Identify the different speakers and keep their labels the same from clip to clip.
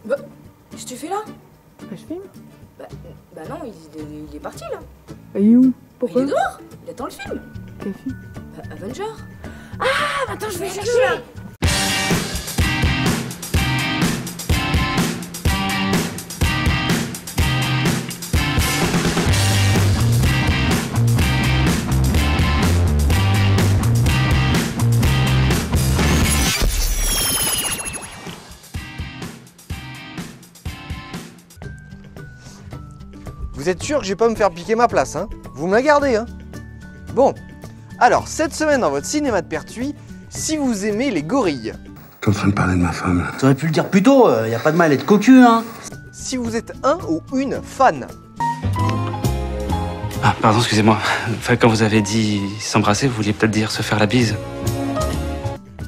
Speaker 1: Bah, qu'est-ce que tu fais là?
Speaker 2: Bah, je filme.
Speaker 1: Bah non, il est parti là.
Speaker 2: Et il est où?
Speaker 1: Bah,
Speaker 2: Pourquoi?
Speaker 1: il est dehors, il attend le film.
Speaker 2: Quel film?
Speaker 1: Bah, Avenger. Ah, attends, je vais chercher là.
Speaker 3: Vous êtes sûr que je vais pas me faire piquer ma place, hein? Vous me la gardez, hein? Bon, alors, cette semaine dans votre cinéma de Pertuis, si vous aimez les gorilles.
Speaker 4: T'es en train de parler de ma femme.
Speaker 5: T'aurais pu le dire plus tôt, y a pas de mal à être cocu, hein.
Speaker 3: Si vous êtes un ou une fan.
Speaker 6: Ah, pardon, excusez-moi. Enfin, quand vous avez dit s'embrasser, vous vouliez peut-être dire se faire la bise.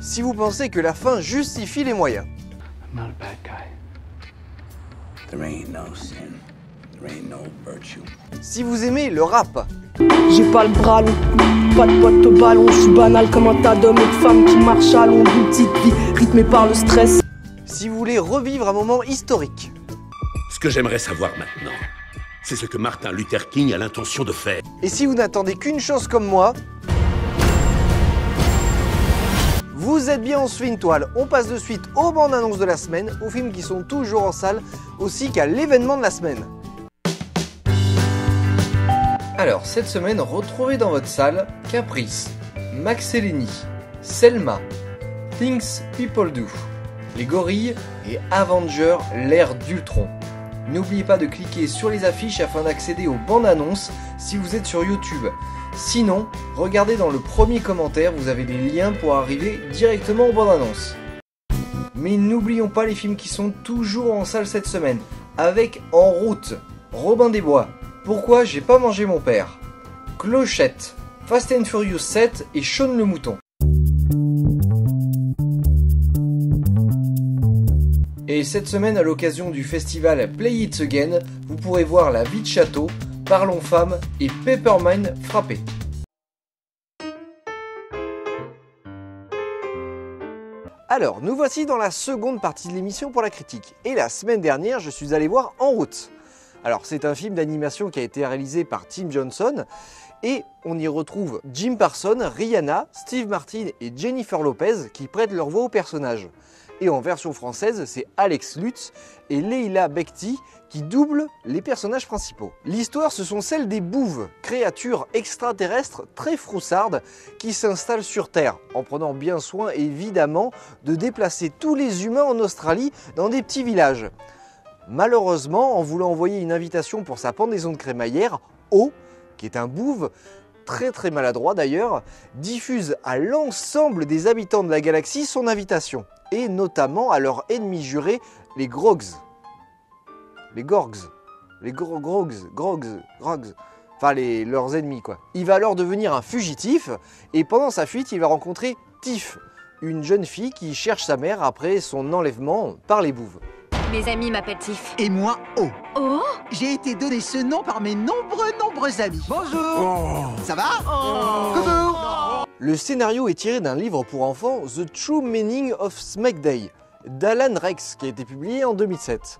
Speaker 3: Si vous pensez que la fin justifie les moyens.
Speaker 6: I'm not a bad guy.
Speaker 4: There ain't no sin. There ain't no virtue.
Speaker 3: Si vous aimez le rap.
Speaker 7: J'ai pas le bras long, pas de pote au ballon, je suis banal comme un tas d'hommes et de femmes qui marchent à long d'une petite vie rythmée par le stress.
Speaker 3: Si vous voulez revivre un moment historique.
Speaker 8: Ce que j'aimerais savoir maintenant, c'est ce que Martin Luther King a l'intention de faire.
Speaker 3: Et si vous n'attendez qu'une chose comme moi, vous êtes bien, on se fait une toile. On passe de suite aux bandes annonces de la semaine, aux films qui sont toujours en salle, aussi qu'à l'événement de la semaine. Alors, cette semaine, retrouvez dans votre salle Caprice, Max et Lenny, Selma, Things People Do, Les Gorilles et Avenger, l'ère d'Ultron. N'oubliez pas de cliquer sur les affiches afin d'accéder aux bandes annonces si vous êtes sur YouTube. Sinon, regardez dans le premier commentaire, vous avez les liens pour arriver directement aux bandes annonces. Mais n'oublions pas les films qui sont toujours en salle cette semaine, avec En route, Robin des Bois, Pourquoi j'ai pas mangé mon père, Clochette, Fast and Furious 7 et Shaun le Mouton. Et cette semaine, à l'occasion du festival Play It Again, vous pourrez voir La Vie de Château, Parlons Femmes et Peppermine Frappé. Alors, nous voici dans la seconde partie de l'émission pour la critique. Et la semaine dernière, je suis allé voir En route. Alors, c'est un film d'animation qui a été réalisé par Tim Johnson. Et on y retrouve Jim Parsons, Rihanna, Steve Martin et Jennifer Lopez qui prêtent leur voix aux personnages. Et en version française, c'est Alex Lutz et Leila Bekti qui doublent les personnages principaux. L'histoire, ce sont celles des bouves, créatures extraterrestres très froussardes qui s'installent sur Terre, en prenant bien soin évidemment de déplacer tous les humains en Australie dans des petits villages. Malheureusement, en voulant envoyer une invitation pour sa pendaison de crémaillère, O, qui est un bouve, très maladroit d'ailleurs, diffuse à l'ensemble des habitants de la galaxie son invitation, et notamment à leur ennemi juré, les Grogs. Les Gorgs. Les Grogs. Enfin, leurs ennemis, quoi. Il va alors devenir un fugitif, et pendant sa fuite, il va rencontrer Tiff, une jeune fille qui cherche sa mère après son enlèvement par les bouves.
Speaker 9: Mes amis m'appellent Tiff.
Speaker 10: Et moi, O.
Speaker 9: Oh?
Speaker 10: J'ai été donné ce nom par mes nombreux amis. Bonjour. Ça va? Coucou.
Speaker 3: Le scénario est tiré d'un livre pour enfants, The True Meaning of Smack Day, d'Alan Rex, qui a été publié en 2007.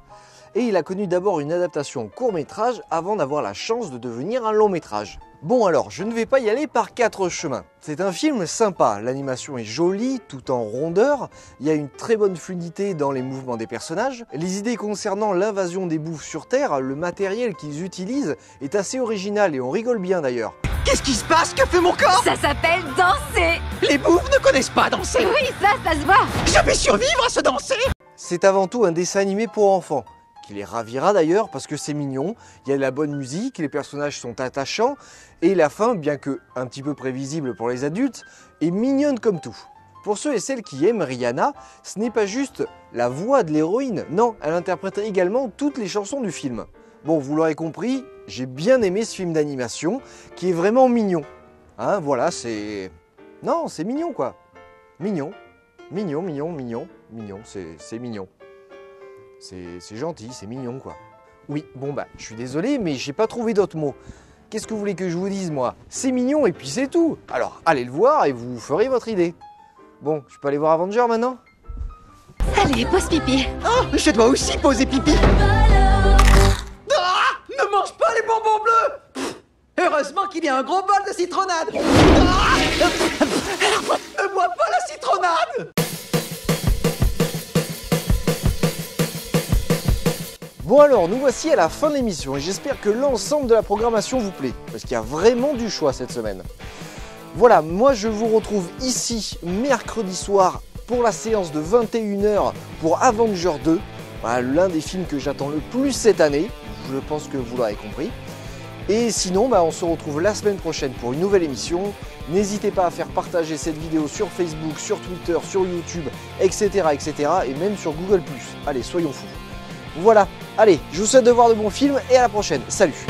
Speaker 3: Et il a connu d'abord une adaptation court-métrage avant d'avoir la chance de devenir un long-métrage. Bon alors, je ne vais pas y aller par 4 chemins. C'est un film sympa, l'animation est jolie, tout en rondeur, il y a une très bonne fluidité dans les mouvements des personnages. Les idées concernant l'invasion des bouffes sur Terre, le matériel qu'ils utilisent est assez original et on rigole bien d'ailleurs.
Speaker 10: Qu'est-ce qui se passe? Que fait mon corps?
Speaker 9: Ça s'appelle danser.
Speaker 10: Les bouffes ne connaissent pas danser.
Speaker 9: Oui, ça se voit.
Speaker 10: Je vais survivre à ce danser.
Speaker 3: C'est avant tout un dessin animé pour enfants, qui les ravira d'ailleurs parce que c'est mignon, il y a de la bonne musique, les personnages sont attachants, et la fin, bien que un petit peu prévisible pour les adultes, est mignonne comme tout. Pour ceux et celles qui aiment Rihanna, ce n'est pas juste la voix de l'héroïne, non, elle interprète également toutes les chansons du film. Bon, vous l'aurez compris, j'ai bien aimé ce film d'animation, qui est vraiment mignon. Hein, voilà, c'est... Non, c'est mignon quoi. Mignon, c'est mignon. C'est gentil, c'est mignon quoi. Oui, bon bah, je suis désolé, mais j'ai pas trouvé d'autres mots. Qu'est-ce que vous voulez que je vous dise moi? C'est mignon et puis c'est tout. Alors, allez le voir et vous ferez votre idée. Bon, je peux aller voir Avenger maintenant?
Speaker 9: Ça Allez, pose pipi.
Speaker 10: Oh, je dois aussi poser pipi. Ne mange pas les bonbons bleus. Heureusement qu'il y a un gros bol de citronnade. Ne bois pas la citronnade.
Speaker 3: Bon alors, nous voici à la fin de l'émission et j'espère que l'ensemble de la programmation vous plaît, parce qu'il y a vraiment du choix cette semaine. Voilà, moi je vous retrouve ici mercredi soir pour la séance de 21 h pour Avenger 2. Voilà, l'un des films que j'attends le plus cette année, je pense que vous l'aurez compris. Et sinon, on se retrouve la semaine prochaine pour une nouvelle émission. N'hésitez pas à faire partager cette vidéo sur Facebook, sur Twitter, sur YouTube, etc. et même sur Google+. Allez, soyons fous. Voilà, allez, je vous souhaite de voir de bons films et à la prochaine. Salut!